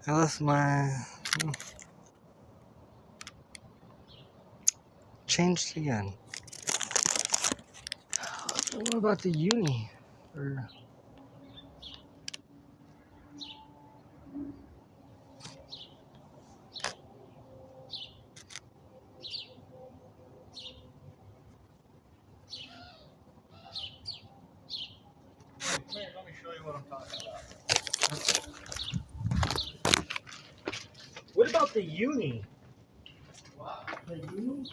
I lost my changed again. What about the uni? Or Here, let me show you what I'm talking about. What about the uni? What? The uni?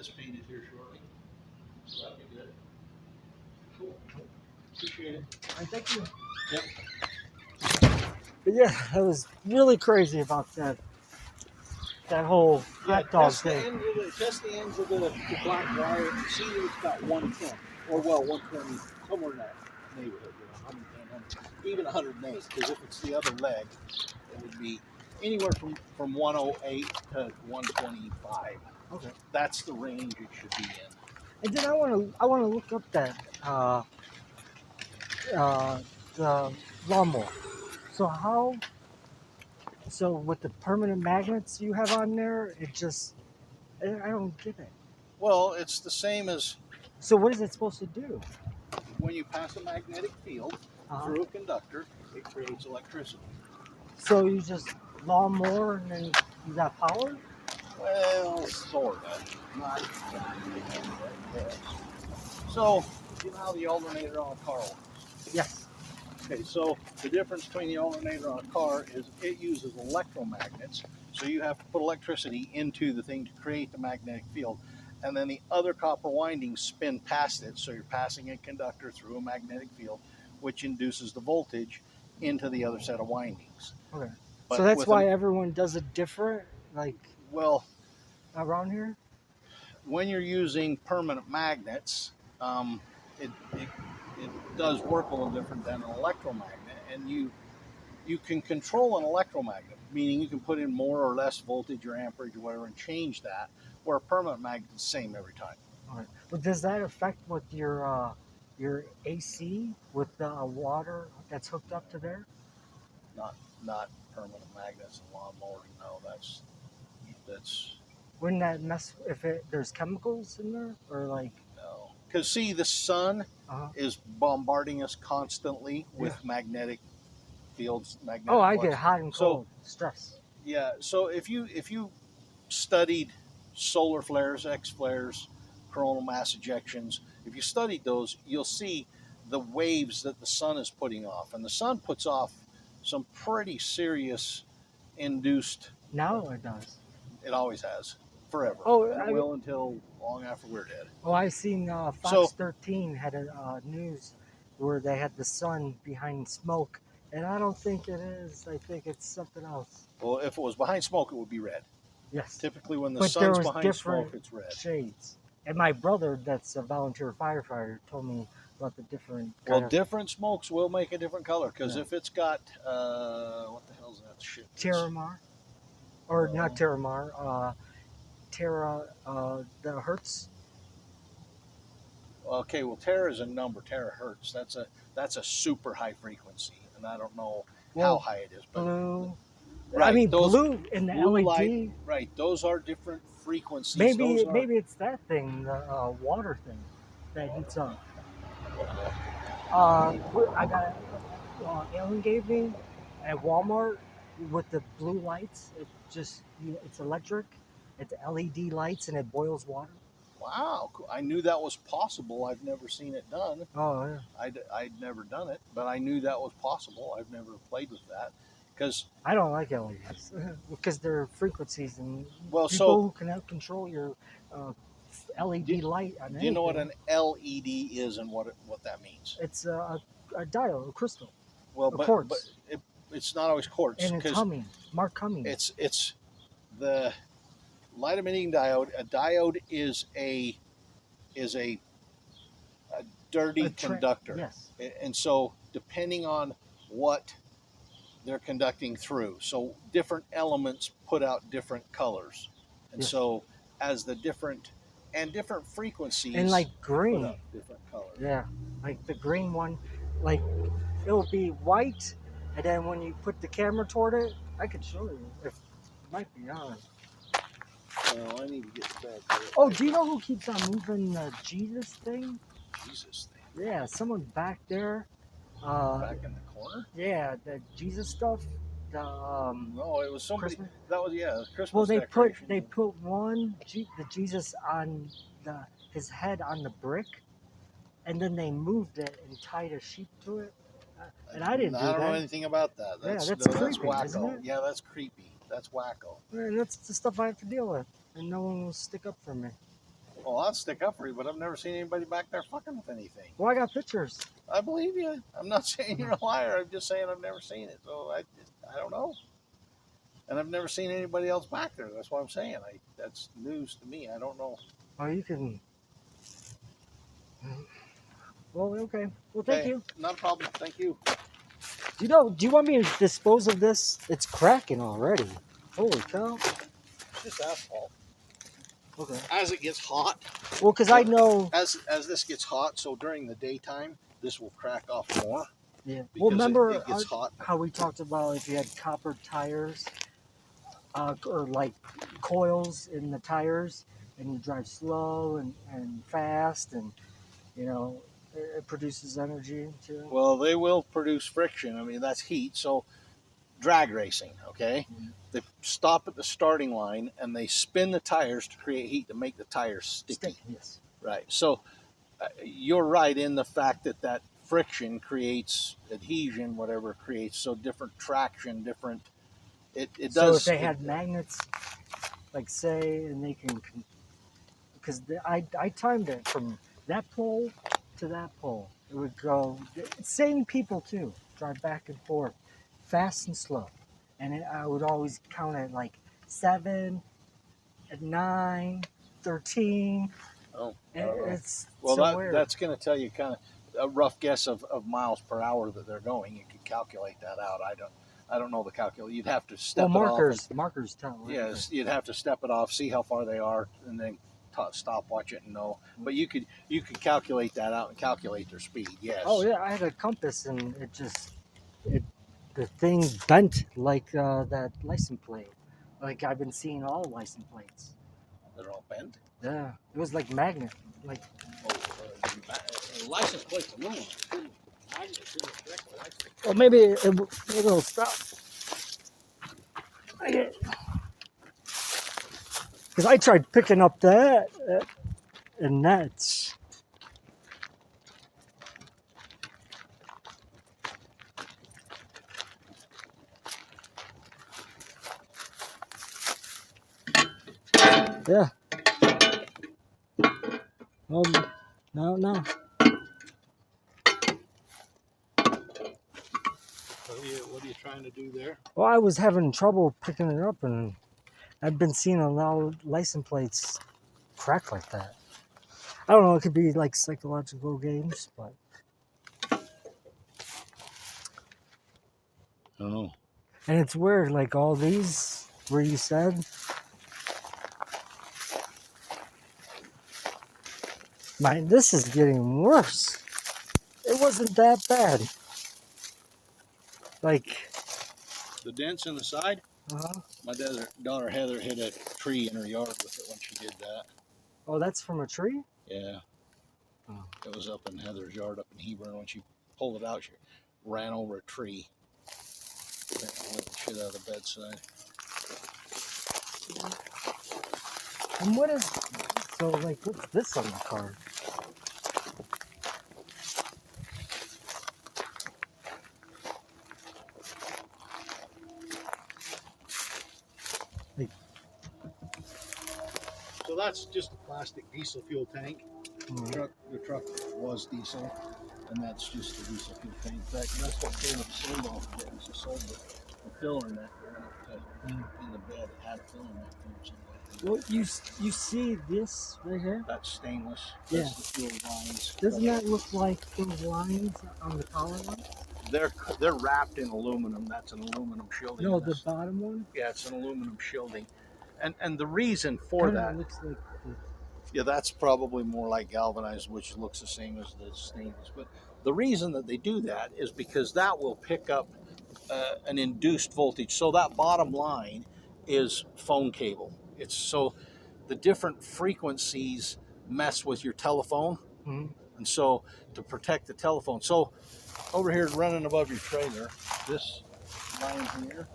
this painted here shortly. So that'll be good. Cool. Appreciate it. And thank you. Yep. But yeah, I was really crazy about that whole hot dog test the thing. ends of the ends of the black wire and see that it's got 110 or 120 somewhere in that neighborhood. 110, even 108. Because if it's the other leg, it would be anywhere from 108 to 125. Okay. That's the range it should be in. And then I want to look up that the lawnmower. So with the permanent magnets you have on there, I don't get it. Well, it's the same as So what is it supposed to do? when you pass a magnetic field through a conductor, it creates electricity. So you just lawnmower and then you got power? Well, sort of. Not exactly. So, you know how the alternator on a car works? Yes. Okay, so the difference between the alternator on a car is it uses electromagnets. So you have to put electricity into the thing to create the magnetic field. And then the other copper windings spin past it. So you're passing a conductor through a magnetic field, which induces the voltage into the other set of windings. Okay. But So that's with why everyone does it different, like well, around here? when you're using permanent magnets, it does work a little different than an electromagnet, and you can control an electromagnet, meaning you can put in more or less voltage or amperage or whatever and change that, where a permanent magnet is the same every time. All right. But does that affect with your AC with the water that's hooked up to there? Not permanent magnets and lawnmowers. No, that's Wouldn't that mess if there's chemicals in there or like? no. Because see, the sun Uh-huh. is bombarding us constantly with magnetic fields. Magnetic Oh, I flux. get hot and cold stress. Yeah. So if you studied solar flares, X flares, coronal mass ejections, if you studied those, you'll see the waves that the sun is putting off, and the sun puts off some pretty serious induced. Now it does. It always has, forever. Oh, and it will until long after we're dead. Oh, I seen Fox 13 had a news where they had the sun behind smoke, and I don't think it is. I think it's something else. Well, if it was behind smoke, it would be red. Yes. Typically, when the But there sun's was behind different smoke, it's red. shades. And my brother, that's a volunteer firefighter, told me about the different. Well, different smokes will make a different color, because Yeah. if it's got what the hell's that shit? Terramar, or not Terramar, the Hertz. Okay, well, Tera is a number. Terahertz. That's a super high frequency, and I don't know how high it is. But Blue. right, I mean, those blue in the blue LED. light, right, those are different frequencies. Maybe Those are, maybe it's that thing, the water thing, that heats up. I got Alan gave me at Walmart with the blue lights. It's electric. It's LED lights and it boils water. wow, cool. I knew that was possible. I've never seen it done. Oh yeah. I'd never done it, but I knew that was possible. I've never played with that because I don't like LEDs because they're frequencies and well, people so who can control your LED light. do you know what an LED is and what that means? It's a diode, a crystal. Well, a but quartz. it's not always quartz. And it's Cumming, Mark Cumming. It's the light emitting diode. A diode is a dirty conductor. Yes. And so depending on what they're conducting through, so different elements put out different colors, and Yes. so as the different frequencies And like put green. out different colors. Yeah, like the green one, like it'll be white, and then when you put the camera toward it, I could show you if it might be on. Well, I need to get back to it. Oh, do you know who keeps on moving the Jesus thing? Jesus thing. Yeah, someone back there. Back in the corner? Yeah, the Jesus stuff. The No, it was somebody. Christmas? That was Christmas. Well, they decorations. put the Jesus on his head on the brick, and then they moved it and tied a sheep to it. And I didn't do I don't know that. anything about that. That's That's creepy, wacko. isn't it? Yeah, that's creepy. That's wacko. And that's the stuff I have to deal with, and no one will stick up for me. Well, I'll stick up for you, but I've never seen anybody back there fucking with anything. Well, I got pictures. I believe you. I'm not saying you're a liar. I'm just saying I've never seen it. So I don't know. And I've never seen anybody else back there. That's what I'm saying. That's news to me. I don't know. Oh, you can. Well, okay. Well, thank Okay, you. not a problem. Thank you. Do you want me to dispose of this? It's cracking already. Holy cow. It's just asphalt. Okay. As it gets hot, Well, because I know. as this gets hot, so during the daytime, this will crack off more. Yeah. Because Well, remember it gets hot. how we talked about if you had copper tires, or like coils in the tires, and you drive slow and fast, and you know it produces energy too. Well, they will produce friction. I mean, that's heat. So, drag racing, okay? Mhm. They stop at the starting line and they spin the tires to create heat to make the tires sticky. Stick, yes. Right. So, you're right in the fact that that friction creates adhesion, whatever it creates. So, different traction, different. It So does. if they had magnets, like say, and they can, because I timed it from that pole to that pole. It would go, same people too, drive back and forth, fast and slow. And I would always count at like 7, at 9, 13. Oh, It's well, so weird. that's going to tell you kind of a rough guess of miles per hour that they're going. You could calculate that out. I don't know the calculation. You'd have to step well, it off. markers tell. Right? Yes, you'd have to step it off, see how far they are, and then stop, watch it, and know. But you could calculate that out and calculate their speed. Yes. Oh yeah, I had a compass and the thing bent like that license plate. Like I've been seeing all license plates. They're all bent. Yeah, it was like magnet. Like License plates aluminum. well, maybe it'll stop. Because I tried picking up that, and that's. Yeah. No. What are you trying to do there? Well, I was having trouble picking it up, and I've been seeing a lot of license plates crack like that. I don't know. It could be like psychological games, but I don't know. and it's weird. Like all these, where you said, this is getting worse. It wasn't that bad. Like, The dents in the side. My daughter Heather hit a tree in her yard with it when she did that. oh, that's from a tree? Yeah. Oh. It was up in Heather's yard up in Hebron. When she pulled it out, she ran over a tree. Went the shit out of the bedside. And what is, so like, what's this on the card? So that's just a plastic diesel fuel tank. Mm. The truck was diesel, and that's just a diesel fuel tank. That's what Caleb sold off of it. He sold the filler in that in the bed. It had a filler in that for something. Well, you see this right here? That's stainless. Yeah. That's the fuel lines. Doesn't that look like those lines on the power line? They're wrapped in aluminum. That's an aluminum shielding. No, the bottom one. Yeah, it's an aluminum shielding. And the reason for Kinda that, looks like yeah, that's probably more like galvanized, which looks the same as the stainless. But the reason that they do that is because that will pick up an induced voltage. So that bottom line is phone cable. It's so the different frequencies mess with your telephone, and so to protect the telephone. So over here, running above your trailer, this line here,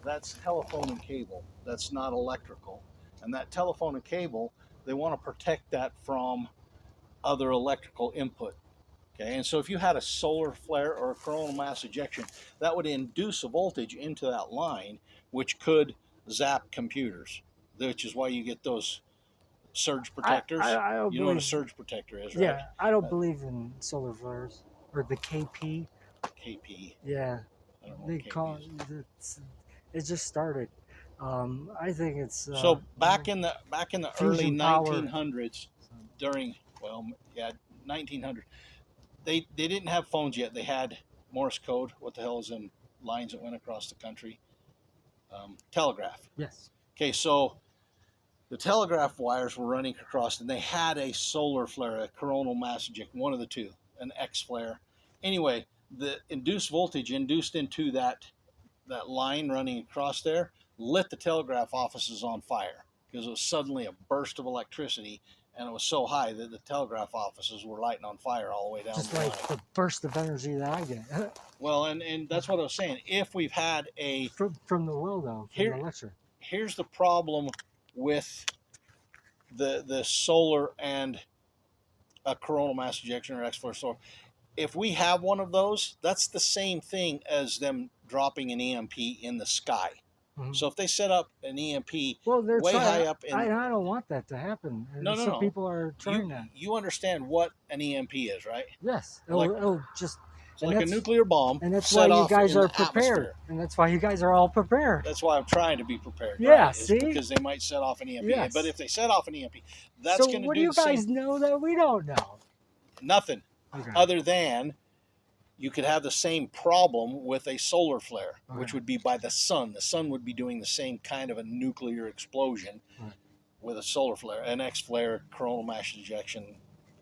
that's telephone and cable. That's not electrical. And that telephone and cable, they want to protect that from other electrical input. Okay, and so if you had a solar flare or a coronal mass ejection, that would induce a voltage into that line, which could zap computers, which is why you get those surge protectors. I don't You know what a believe. surge protector is, right? Yeah, I don't believe in solar flares or the KP. KP. Yeah, I don't know they what KP call is. it just started. I think it's So back in the early fusion power. 1900s, during well, yeah, 1900, they didn't have phones yet. They had Morse code. What the hell is them lines that went across the country? Telegraph. Yes. Okay, so the telegraph wires were running across, and they had a solar flare, a coronal mass ejection, one of the two, an X flare. Anyway, the induced voltage induced into that line running across there lit the telegraph offices on fire because it was suddenly a burst of electricity, and it was so high that the telegraph offices were lighting on fire all the way down Just the like line. the burst of energy that I get Well, and that's what I was saying. If we've had a from the well, though, from Here- the lecture. here's the problem with the solar and a coronal mass ejection or X flare solar. If we have one of those, that's the same thing as them dropping an EMP in the sky. Mhm. So if they set up an EMP Well, they're way trying. high up in I don't want that to happen. And No, no, some no. people are trying you that. you understand what an EMP is, right? Yes, Like- it'll just. It's And like a that's- nuclear bomb. And that's set why you off guys in are the prepared. atmosphere. And that's why you guys are all prepared. That's why I'm trying to be prepared. Yeah, right? Is see? because they might set off an EMP. Yes. But if they set off an EMP, that's so going to what do do you the guys same. know that we don't know? Nothing Okay. other than you could have the same problem with a solar flare, which Okay. would be by the sun. The sun would be doing the same kind of a nuclear explosion Right. with a solar flare, an X flare, coronal mass ejection.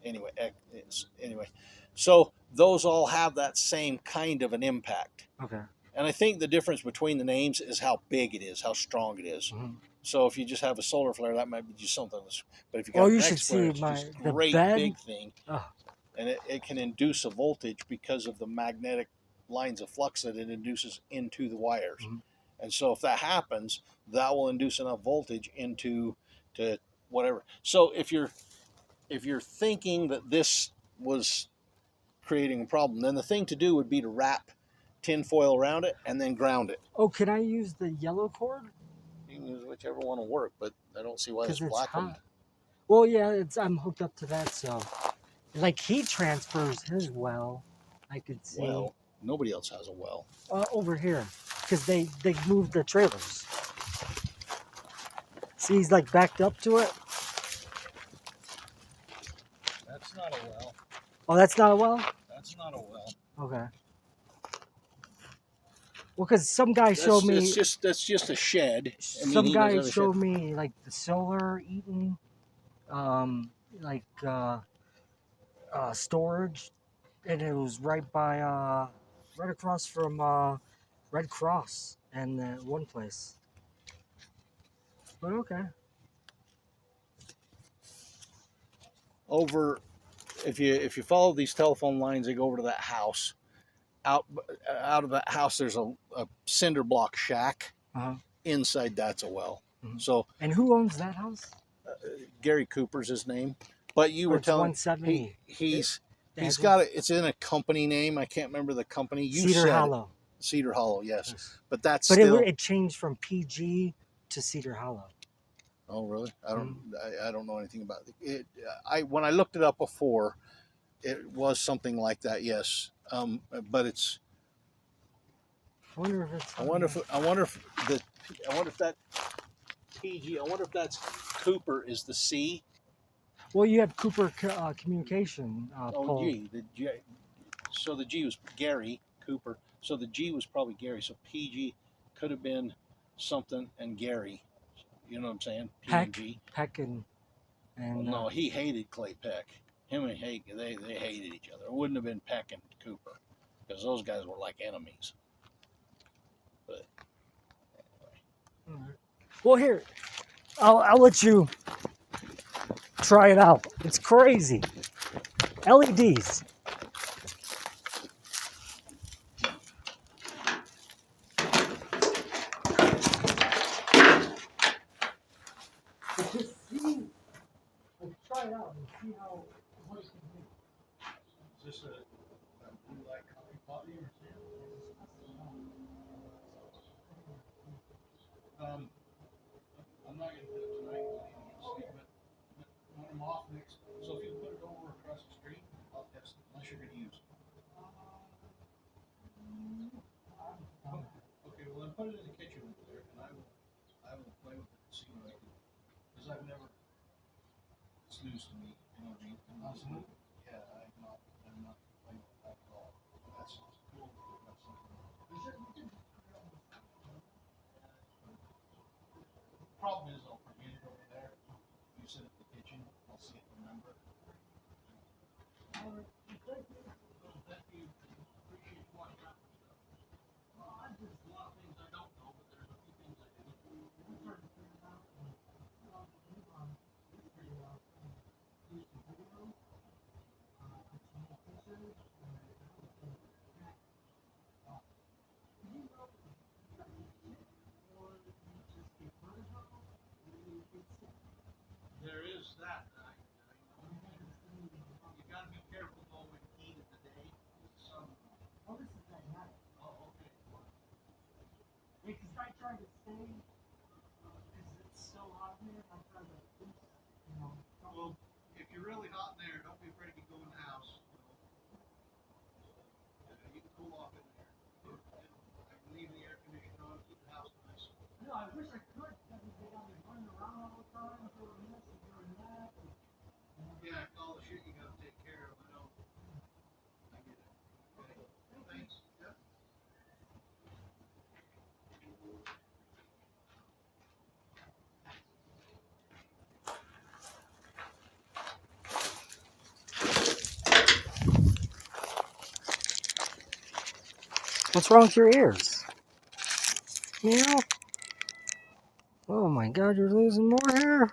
Anyway, so those all have that same kind of an impact. Okay. And I think the difference between the names is how big it is, how strong it is. Mhm. So if you just have a solar flare, that might be just something. But if you got Oh, an you X should flare, see it's my just a the great bed. big thing, Oh, and it can induce a voltage because of the magnetic lines of flux that it induces into the wires. Mhm. And so if that happens, that will induce enough voltage into to whatever. So if you're thinking that this was creating a problem, then the thing to do would be to wrap tinfoil around it and then ground it. oh, can I use the yellow cord? You can use whichever one will work, but I don't see why Because this it's black one. hot. Well, yeah, I'm hooked up to that, so like he transfers his well. I could see Well, nobody else has a well. over here because they moved the trailers. See, he's like backed up to it. That's not a well. Oh, that's not a well. That's not a well. Okay. Well, because some guy showed me. That's just a shed. I mean, Some he guy doesn't have a showed shed. me like the solar eating, like storage, and it was right by right across from Red Cross and one place. But okay. Over, if you follow these telephone lines, they go over to that house. Out of that house, there's a cinder block shack. Uh-huh. Inside that's a well. Mhm. So And who owns that house? Gary Cooper's his name. But you Oh, were it's telling 170. he's That's got it. It's in a company name. I can't remember the company. You Cedar said it. Hollow. Cedar Hollow, yes. Yes. But that's But still. it changed from PG to Cedar Hollow. Oh, really? I don't. Mm-hmm. I don't know anything about it. When I looked it up before, it was something like that. Yes. But it's. I wonder if it's. I wonder if that PG. I wonder if that's Cooper is the C. Well, you have Cooper Communication. Oh, Paul. G. The G. So the G was Gary Cooper. So the G was probably Gary. So PG could have been something and Gary. You know what I'm saying? P and Peck, G. Peck and Well, no, he hated Clay Peck. Him and Hake, they hated each other. It wouldn't have been Peck and Cooper because those guys were like enemies. But anyway. Alright. Well, here, I'll let you try it out. It's crazy. LEDs. Just see, like, try it out and see how what it can do. Is this a blue light coffee pot you were saying? I'm not going to do it tonight. I need to sleep, but put it in the kitchen over there, and I will play with it and see what I can. Because I've never. It's news to me. You know what I mean? Absolutely. Yeah, I'm not playing with that at all. That's cool. That's something. Problem is, I'll forget it over there. You sit at the kitchen, I'll see it, remember. Thank you. Appreciate you watching out for stuff. Well, I just a lot of things I don't know, but there's a few things I do. There is that. You gotta be careful though with heat of the day. Some. Oh, this is that night. Oh, okay. Yeah, because I try to stay, because it's so hot here, I try to, you know, Well, if you're really hot in there, don't be afraid to go in the house. You can cool off in there. I can leave the air conditioner on, keep the house nice. no, I wish I could, because they got me running around all the time, doing this and doing that. Yeah, all the shit you gotta take care of. I know. I get it. Okay. Thanks. Yep. What's wrong with your ears? Meow. Oh my god, you're losing more hair.